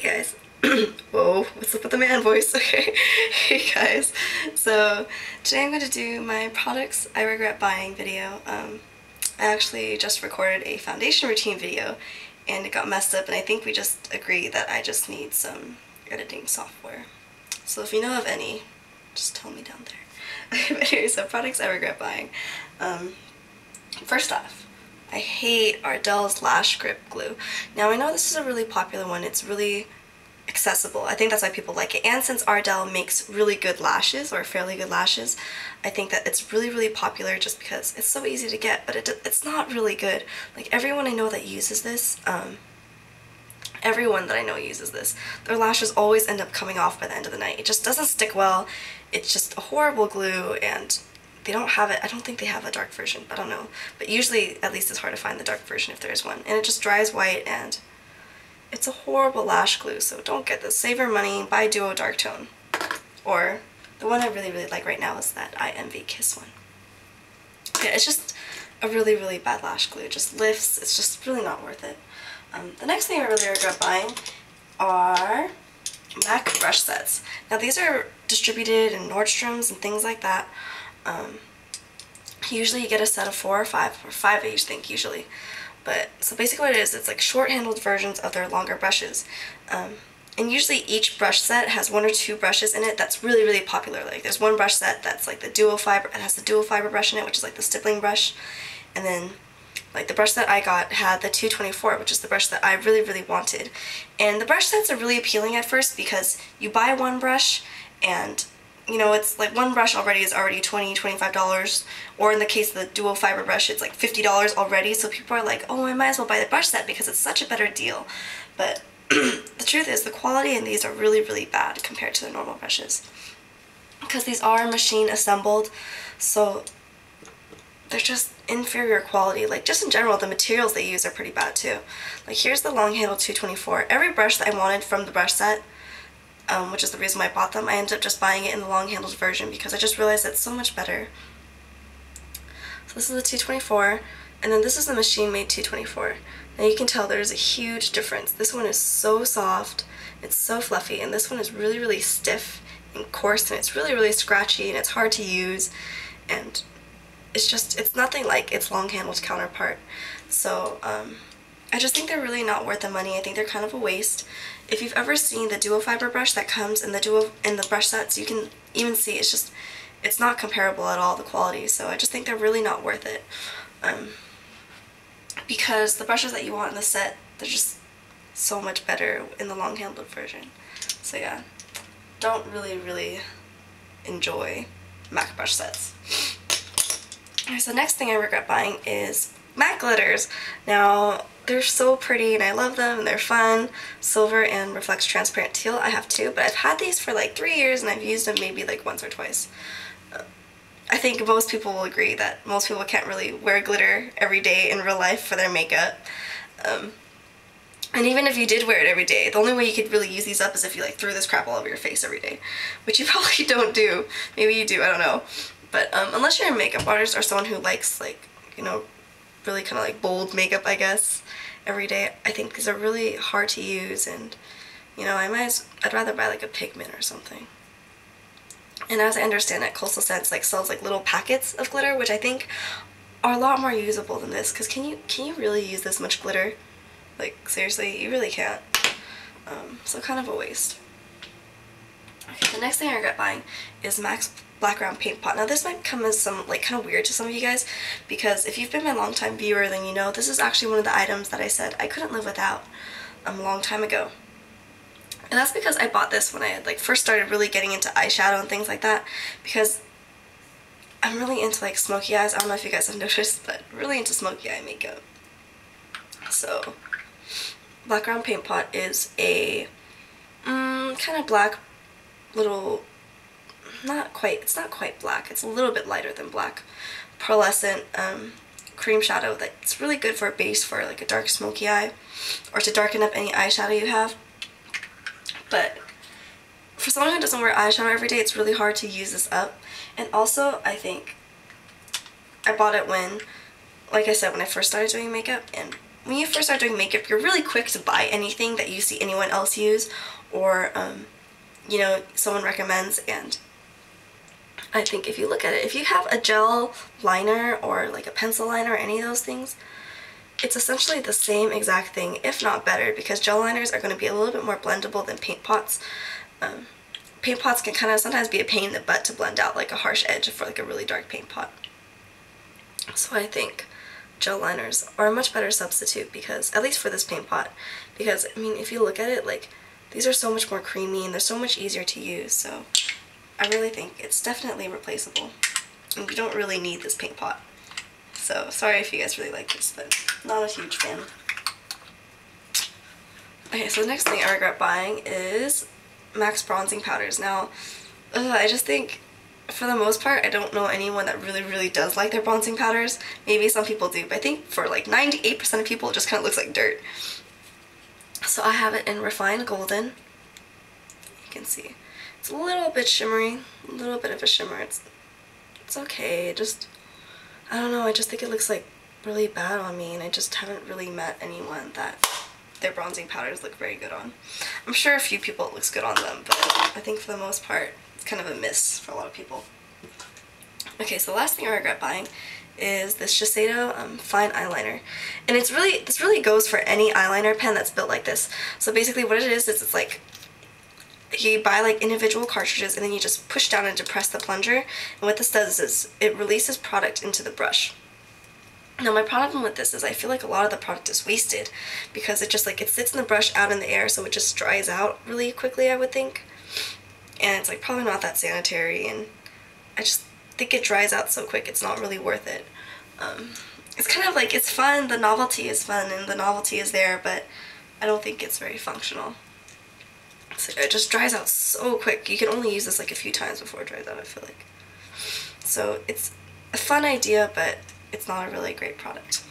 Hey guys. Whoa, what's up with the man voice? Okay. Hey guys. So today I'm going to do my products I regret buying video. I actually just recorded a foundation routine video and it got messed up, and I think we just agreed that I just need some editing software. So if you know of any, just tell me down there. But anyway, so products I regret buying. First off, I hate Ardell's LashGrip glue. Now I know this is a really popular one, it's really accessible. I think that's why people like it, and since Ardell makes really good lashes, or fairly good lashes, I think that it's really popular just because it's so easy to get, but it's not really good. Like everyone I know that uses this, everyone that I know uses this, their lashes always end up coming off by the end of the night. It just doesn't stick well, it's just a horrible glue, and they don't have it. I don't think they have a dark version, but I don't know. But usually, at least it's hard to find the dark version if there is one. And it just dries white, and it's a horrible lash glue, so don't get this. Save your money, buy Duo Dark Tone. Or, the one I really like right now is that I Envy Kiss one. Yeah, it's just a really bad lash glue. It just lifts, it's just really not worth it. The next thing I really regret buying are MAC brush sets. Now these are distributed in Nordstrom's and things like that. Usually you get a set of 4 or 5, or 5 I think usually. But, so basically what it is, it's like short-handled versions of their longer brushes. And usually each brush set has 1 or 2 brushes in it that's really popular. Like there's one brush set that's like the dual fiber, it has the dual fiber brush in it, which is like the stippling brush. And then like the brush that I got had the 224, which is the brush that I really wanted. And the brush sets are really appealing at first because you buy one brush and you know, it's like one brush already is already $20, $25, or in the case of the dual fiber brush, it's like $50 already, so people are like, oh, I might as well buy the brush set because it's such a better deal. But the truth is, the quality in these are really bad compared to the normal brushes. Because these are machine assembled, so they're just inferior quality. Like, just in general, the materials they use are pretty bad too. Like, here's the long handle 224. Every brush that I wanted from the brush set, which is the reason why I bought them, I ended up just buying it in the long-handled version because I just realized it's so much better. So this is the 224, and then this is the machine-made 224. Now you can tell there's a huge difference. This one is so soft, it's so fluffy, and this one is really stiff and coarse, and it's really scratchy, and it's hard to use, and it's nothing like its long-handled counterpart. So, I just think they're really not worth the money. I think they're kind of a waste. If you've ever seen the dual fiber brush that comes in the brush sets, you can even see it's not comparable at all, the quality. So I just think they're really not worth it. Because the brushes that you want in the set, they're just so much better in the long-handled version. So yeah, don't really enjoy MAC brush sets. Alright, so the next thing I regret buying is MAC glitters. Now, they're so pretty and I love them and they're fun. Silver and Reflects Transparent Teal, I have 2, but I've had these for like 3 years and I've used them maybe like once or twice. I think most people will agree that most people can't really wear glitter every day in real life for their makeup. And even if you did wear it every day, the only way you could really use these up is if you like threw this crap all over your face every day, which you probably don't do. Maybe you do, I don't know. But unless you're a makeup artist or someone who likes, like, you know, really kind of like bold makeup, I guess, every day, I think these are really hard to use, and you know, I'd rather buy like a pigment or something. And as I understand it, Coastal Scents like sells like little packets of glitter, which I think are a lot more usable than this, because can you really use this much glitter? Like, seriously, you really can't. So kind of a waste. Okay, the next thing I regret buying is MAC's Black Round Paint Pot. Now this might come as some, like, kind of weird to some of you guys, because if you've been my longtime viewer, then you know this is actually one of the items that I said I couldn't live without a long time ago. And that's because I bought this when I had, like, first started really getting into eyeshadow and things like that, because I'm really into, like, smoky eyes. I don't know if you guys have noticed, but really into smoky eye makeup. So, Black Round Paint Pot is a kind of black little, it's not quite black, it's a little bit lighter than black, pearlescent cream shadow that's really good for a base for like a dark smoky eye, or to darken up any eyeshadow you have. But for someone who doesn't wear eyeshadow every day, it's really hard to use this up. And also, I think I bought it when, like I said, when I first started doing makeup, and when you first start doing makeup, you're really quick to buy anything that you see anyone else use or, you know, someone recommends. And I think if you look at it, if you have a gel liner or like a pencil liner or any of those things, it's essentially the same exact thing, if not better, because gel liners are going to be a little bit more blendable than paint pots. Paint pots can kind of sometimes be a pain in the butt to blend out like a harsh edge for like a really dark paint pot. So I think gel liners are a much better substitute, because, at least for this paint pot, because, I mean, if you look at it, like, these are so much more creamy and they're so much easier to use, so I really think it's definitely replaceable. And you don't really need this paint pot. So, sorry if you guys really like this, but not a huge fan. Okay, so the next thing I regret buying is MAC's bronzing powders. Now, I just think, for the most part, I don't know anyone that really does like their bronzing powders. Maybe some people do, but I think for like 98% of people, it just kind of looks like dirt. So I have it in Refined Golden. You can see. It's a little bit shimmery, a little bit of a shimmer. It's okay, just, I don't know, I just think it looks like really bad on me, and I just haven't really met anyone that their bronzing powders look very good on. I'm sure a few people it looks good on them, but I think for the most part it's kind of a miss for a lot of people. Okay, so the last thing I regret buying is this Shiseido fine eyeliner, and this really goes for any eyeliner pen that's built like this. So basically what it is it's like you buy like individual cartridges and then you just push down and depress the plunger, and what this does is it releases product into the brush. Now my problem with this is I feel like a lot of the product is wasted, because it just like, it sits in the brush out in the air, so it just dries out really quickly, I would think. And it's like probably not that sanitary, and I just think it dries out so quick it's not really worth it. It's kind of like, it's fun, the novelty is fun, and the novelty is there, but I don't think it's very functional. So it just dries out so quick. You can only use this like a few times before it dries out, I feel like. So it's a fun idea, but it's not a really great product.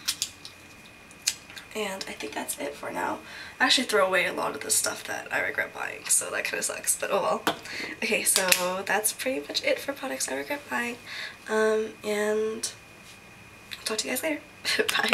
And I think that's it for now. I actually throw away a lot of the stuff that I regret buying, so that kind of sucks, but oh well. Okay, so that's pretty much it for products I regret buying. And I'll talk to you guys later. Bye.